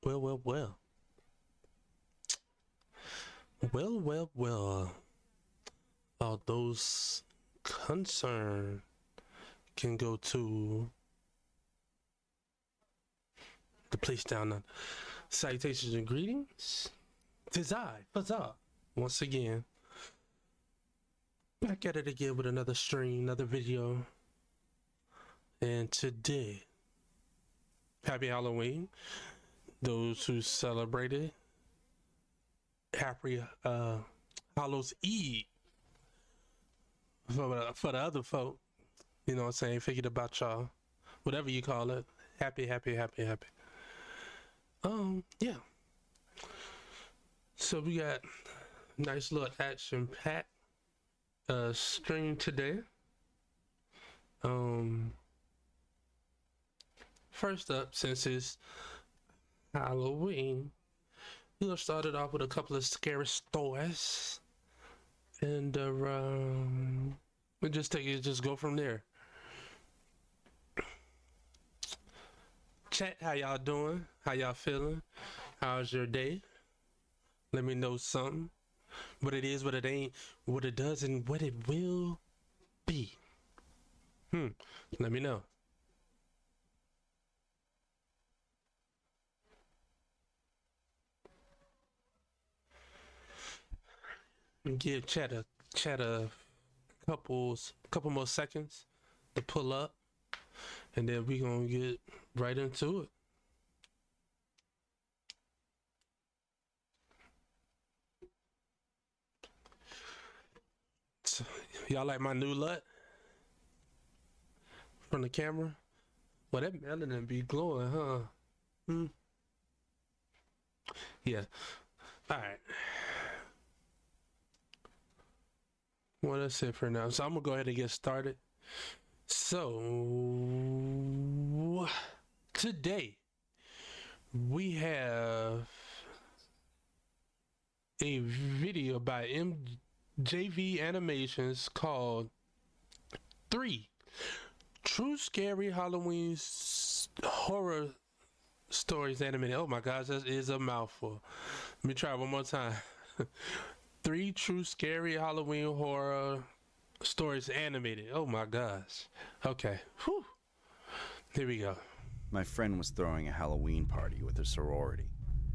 Well, well, well. Well, well, well. All those concerned can go to the place down there. Salutations and greetings. Tis I, Fazar, once again. Back at it again with another stream, another video. And today, happy Halloween. Those who celebrated, happy Hallows Eve for the other folk. You know what I'm saying? Figured about y'all. Whatever you call it. Happy. Yeah. So we got nice little action packed stream today. First up, since it's Halloween, we're gonna start it off with a couple of scary stories, and we just go from there. Chat, how y'all doing? How y'all feeling? How's your day? Let me know something. What it is, what it ain't, what it does, and what it will be. Let me know. Give chat a couple more seconds to pull up, and then we gonna get right into it. So, y'all like my new LUT from the camera? Well, that melanin be glowing, huh? Yeah. All right. Well, that's it for now. So I'm gonna go ahead and get started. So today we have a video by MJV Animations called 3 True Scary Halloween Horror Stories Animated. Oh my gosh, that is a mouthful. Let me try one more time. 3 True Scary Halloween Horror Stories Animated. Oh my gosh. Okay. Whew. Here we go. My friend was throwing a Halloween party with her sorority,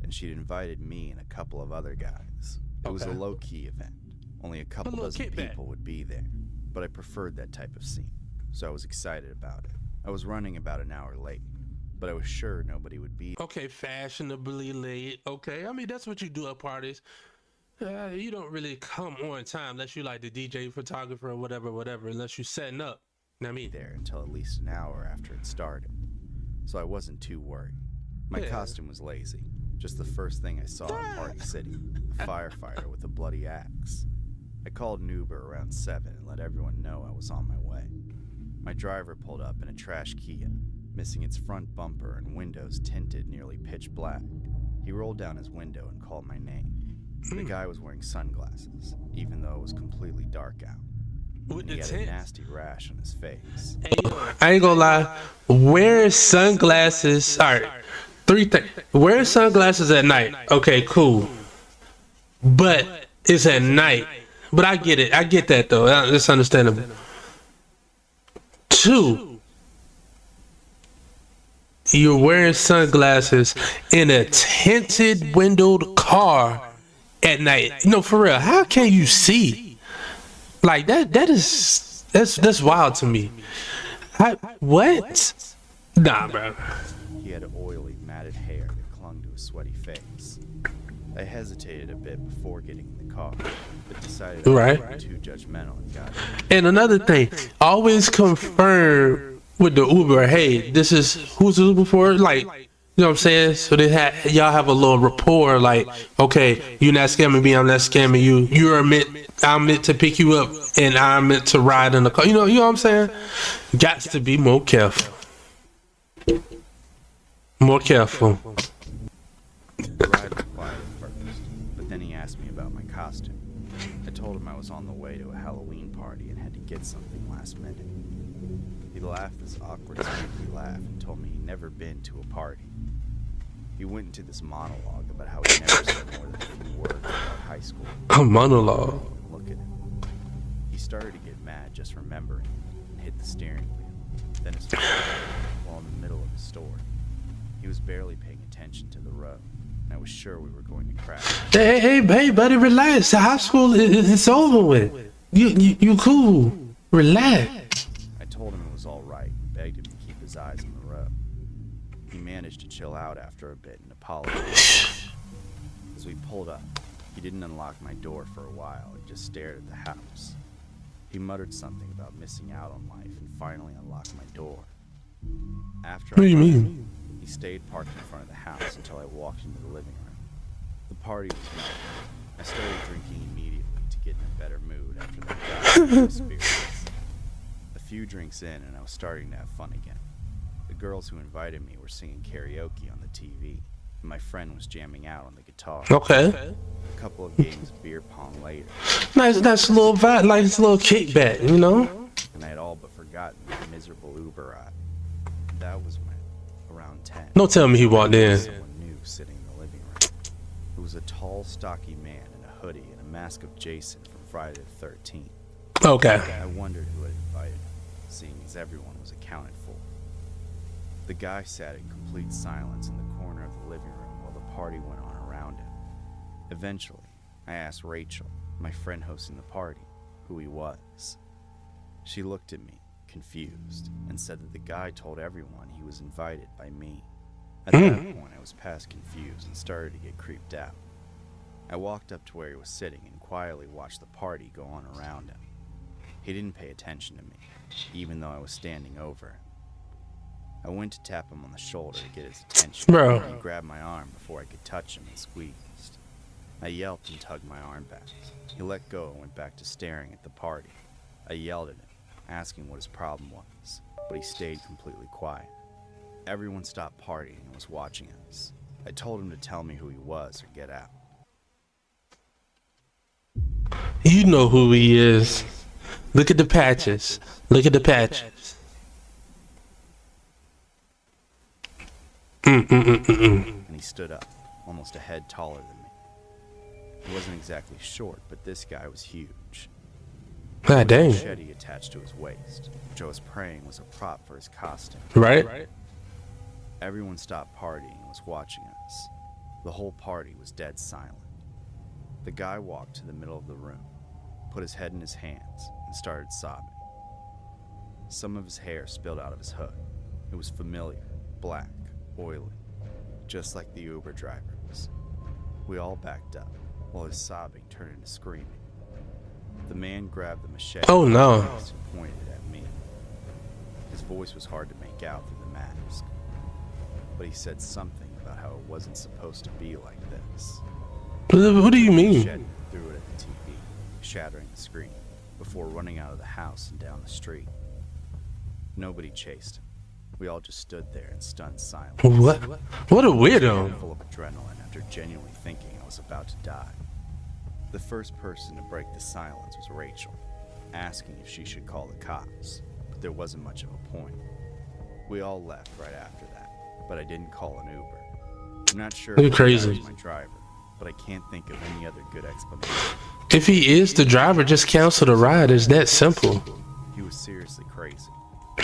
and she'd invited me and a couple of other guys. It was a low-key event. Only a couple dozen people would be there, but I preferred that type of scene, so I was excited about it. I was running about an hour late, but I was sure nobody would be. Okay, fashionably late. Okay, I mean, that's what you do at parties. You don't really come on time unless you like the DJ, photographer, or whatever, unless you're setting up. I mean, there until at least an hour after it started, so I wasn't too worried. My costume was lazy. Just the first thing I saw in Party City, a firefighter with a bloody axe. I called an Uber around 7 and let everyone know I was on my way. My driver pulled up in a trash Kia, missing its front bumper and windows tinted nearly pitch black. He rolled down his window and called my name. The guy was wearing sunglasses, even though it was completely dark out. And he had a nasty rash on his face. I ain't gonna lie, wearing sunglasses. All right, 3 things. Wearing sunglasses at night. Okay, cool. But it's at night. But I get it. I get that though. It's understandable. 2, you're wearing sunglasses in a tinted windowed car at night. No, for real. How can you see? Like that's wild to me. What? Nah, bro. He had oily, matted hair that clung to his sweaty face. I hesitated a bit before getting in the car, but decided I wasn't too judgmental and got it. And another thing, always confirm with the Uber, hey, this is who's the Uber for? Like, you know what I'm saying? So y'all have a little rapport, like, okay, you're not scamming me, I'm not scamming you. I'm meant to pick you up, and I'm meant to ride in the car. You know what I'm saying? Got to be more careful. More careful. The ride was quiet at first, but then he asked me about my costume. I told him I was on the way to a Halloween party and had to get something last minute. He laughed this awkward, sneaky laugh and told me he'd never been to a party. He went into this monologue about how he never said more than a few words about high school. A monologue. Look at him. He started to get mad just remembering and hit the steering wheel. Then his phone while in the middle of his story. He was barely paying attention to the road, and I was sure we were going to crash. Hey, buddy, relax. The high school it's over with. You cool. Relax. I told him it was all right and begged him to keep his eyes on the road. He managed to chill out after a bit and apologized. As we pulled up, he didn't unlock my door for a while and just stared at the house. He muttered something about missing out on life and finally unlocked my door. After What do you mean? He stayed parked in front of the house until I walked into the living room. The party was melting. I started drinking immediately to get in a better mood after that guy experience. A few drinks in and I was starting to have fun again. The girls who invited me were singing karaoke on the TV, and my friend was jamming out on the guitar. Okay. A couple of games of beer pong later, Nice little vibe, nice little kickback, you know? and I had all but forgotten the miserable Uber ride. That was when, around 10, Don't tell me he walked in. someone new sitting in the living room. It was a tall, stocky man in a hoodie and a mask of Jason from Friday the 13th. Okay. I wondered who had invited him, seeing as everyone was accounted for. The guy sat in complete silence in the corner of the living room while the party went on around him. Eventually, I asked Rachel, my friend hosting the party, who he was. She looked at me, confused, and said that the guy told everyone he was invited by me. At that point, I was past confused and started to get creeped out. I walked up to where he was sitting and quietly watched the party go on around him. He didn't pay attention to me, even though I was standing over him. I went to tap him on the shoulder to get his attention. Bro. He grabbed my arm before I could touch him and squeezed. I yelped and tugged my arm back. He let go and went back to staring at the party. I yelled at him, asking what his problem was, but he stayed completely quiet. Everyone stopped partying and was watching us. I told him to tell me who he was or get out. You know who he is. Look at the patches. Look at the patches. And he stood up, almost a head taller than me. He wasn't exactly short, but this guy was huge. God A dang. machete attached to his waist, which I was praying was a prop for his costume. Right? Everyone stopped partying and was watching us. The whole party was dead silent. The guy walked to the middle of the room, put his head in his hands, and started sobbing. Some of his hair spilled out of his hood. It was familiar, black, oily, just like the Uber driver's. We all backed up, while his sobbing turned into screaming. The man grabbed the machete Oh, no. and pointed at me. His voice was hard to make out through the mask, but he said something about how it wasn't supposed to be like this. What do you mean? Machete threw it at the TV, shattering the screen, before running out of the house and down the street. Nobody chased him. We all just stood there in stunned silence. What? What a weirdo. Full of adrenaline after genuinely thinking I was about to die. The first person to break the silence was Rachel, asking if she should call the cops, but there wasn't much of a point. We all left right after that, but I didn't call an Uber. I'm not sure You're if the guy crazy. was my driver, but I can't think of any other good explanation. If he is the driver, just cancel the ride. It's that simple. He was seriously crazy.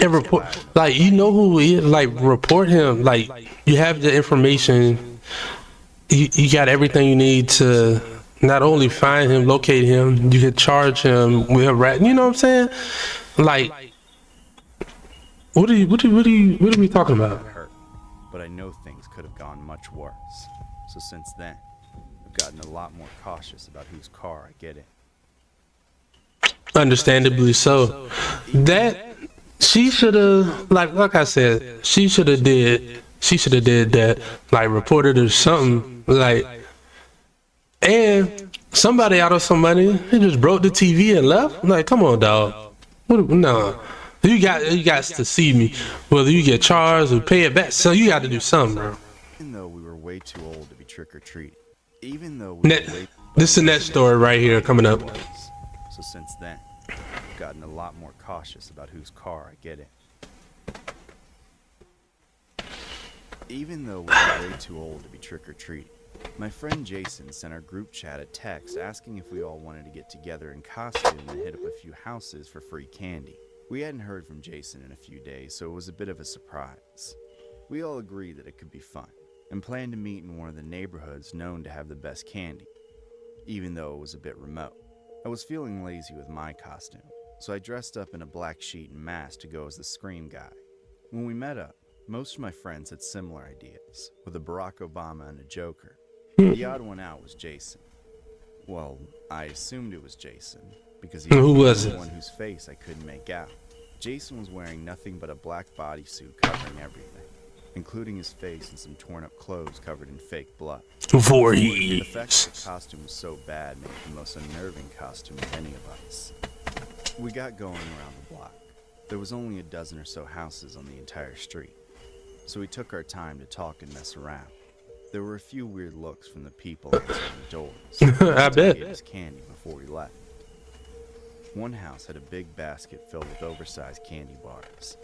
And report, like, you know who he is. Like, report him. Like, you have the information. You got everything you need to not only find him, locate him. You can charge him with a rat. You know what I'm saying? Like, what are we talking about? Hurt, but I know things could have gone much worse. So since then, I've gotten a lot more cautious about whose car I get in. Understandably so. That she should have, like I said, she should have did that, like reported or something, like, and somebody out of some money, he just broke the TV and left. Like, come on, dog. No, you got to see me, whether you get charged or pay it back. So you got to do something, bro. Even though we were way too old to be trick or treating, even though This is the next story right here coming up. since then. I've gotten a lot more cautious about whose car I get in. Even though we were way too old to be trick-or-treating, my friend Jason sent our group chat a text asking if we all wanted to get together in costume and hit up a few houses for free candy. We hadn't heard from Jason in a few days, so it was a bit of a surprise. We all agreed that it could be fun, and planned to meet in one of the neighborhoods known to have the best candy, even though it was a bit remote. I was feeling lazy with my costume, so I dressed up in a black sheet and mask to go as the Scream guy. When we met up, most of my friends had similar ideas, with a Barack Obama and a Joker. The odd one out was Jason. Well, I assumed it was Jason, because he was the one whose face I couldn't make out. Jason was wearing nothing but a black bodysuit covering everything, including his face and some torn up clothes covered in fake blood. The fact that the costume was so bad made it the most unnerving costume of any of us. We got going around the block. There was only a dozen or so houses on the entire street, so we took our time to talk and mess around. There were a few weird looks from the people answering the doors. I bet. Gave us candy before we left. One house had a big basket filled with oversized candy bars.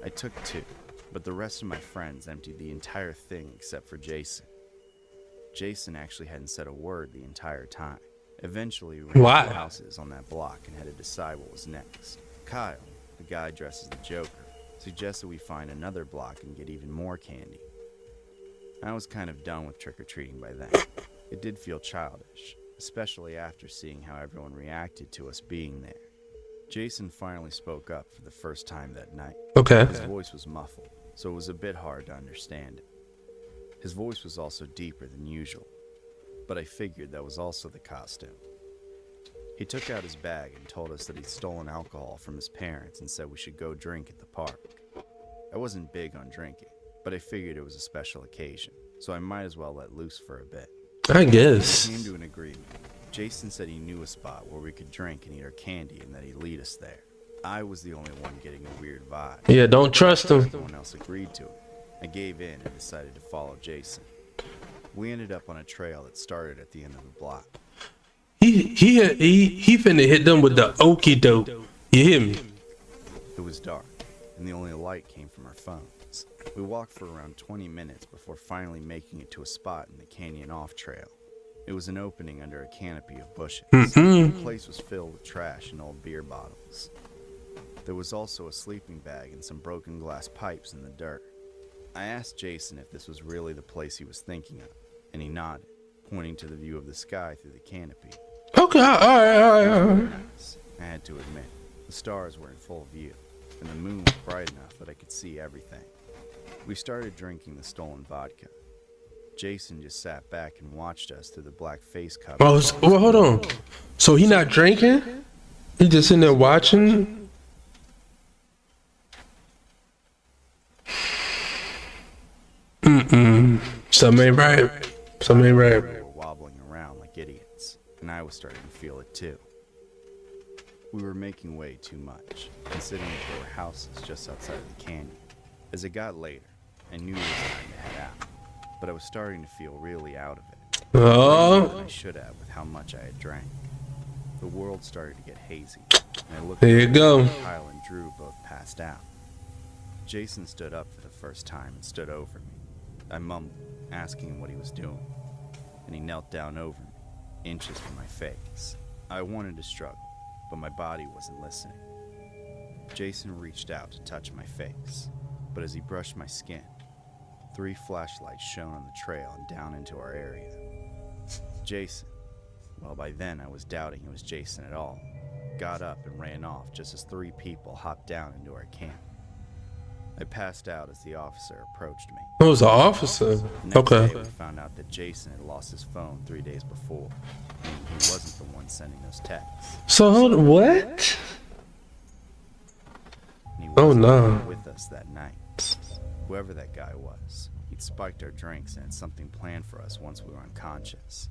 I took 2, but the rest of my friends emptied the entire thing except for Jason. Jason actually hadn't said a word the entire time. Eventually, we ran to houses on that block and had to decide what was next. Kyle, the guy dressed as the Joker, suggested we find another block and get even more candy. I was kind of done with trick-or-treating by then. It did feel childish, especially after seeing how everyone reacted to us being there. Jason finally spoke up for the first time that night. Okay. His voice was muffled, so it was a bit hard to understand it. His voice was also deeper than usual, but I figured that was also the costume. He took out his bag and told us that he'd stolen alcohol from his parents and said we should go drink at the park. I wasn't big on drinking, but I figured it was a special occasion, so I might as well let loose for a bit. I guess. We came to an agreement. Jason said he knew a spot where we could drink and eat our candy and that he'd lead us there. I was the only one getting a weird vibe. Yeah, don't trust him. No one else agreed to it. I gave in and decided to follow Jason. We ended up on a trail that started at the end of the block. He finna hit them with the okie doke. You hear me? It was dark, and the only light came from our phones. We walked for around 20 minutes before finally making it to a spot in the canyon off trail. It was an opening under a canopy of bushes. The place was filled with trash and old beer bottles. There was also a sleeping bag and some broken glass pipes in the dirt. I asked Jason if this was really the place he was thinking of, and he nodded, pointing to the view of the sky through the canopy. Okay, all right. Nice, I had to admit. The stars were in full view, and the moon was bright enough that I could see everything. We started drinking the stolen vodka. Jason just sat back and watched us through the black face cover. Oh, well, hold on. So he not drinking? He just in there watching? Something ain't right. Something ain't right. We were wobbling around like idiots, and I was starting to feel it too. We were making way too much, considering that there were houses just outside of the canyon. As it got later, I knew it was time to head out, but I was starting to feel really out of it. More than I should have with how much I had drank. The world started to get hazy, and I looked there you go. Kyle and Drew both passed out. Jason stood up for the first time and stood over me. I mumbled, asking him what he was doing, and he knelt down over me, inches from my face. I wanted to struggle, but my body wasn't listening. Jason reached out to touch my face, but as he brushed my skin, 3 flashlights shone on the trail and down into our area. Jason, well, by then I was doubting it was Jason at all, got up and ran off just as 3 people hopped down into our camp. I passed out as the officer approached me. It was an officer? Next day, we found out that Jason had lost his phone 3 days before, and he wasn't the one sending those texts. So hold on, what? And he wasn't with us that night. Whoever that guy was, he'd spiked our drinks and had something planned for us once we were unconscious.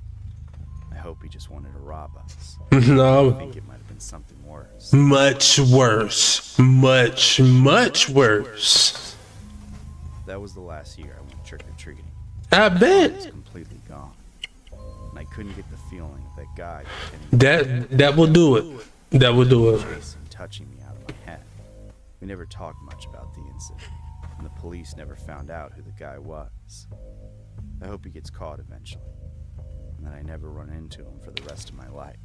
I hope he just wanted to rob us. No. I think it might have been something worse. Much worse. Much worse. That was the last year I went trick-or-treating. I bet. I was completely gone. And I couldn't get the feeling of that guy. That will do it. That would do it. Jason touching me out of my head. We never talked much about the incident, and the police never found out who the guy was. I hope he gets caught eventually, and that I never run into him for the rest of my life.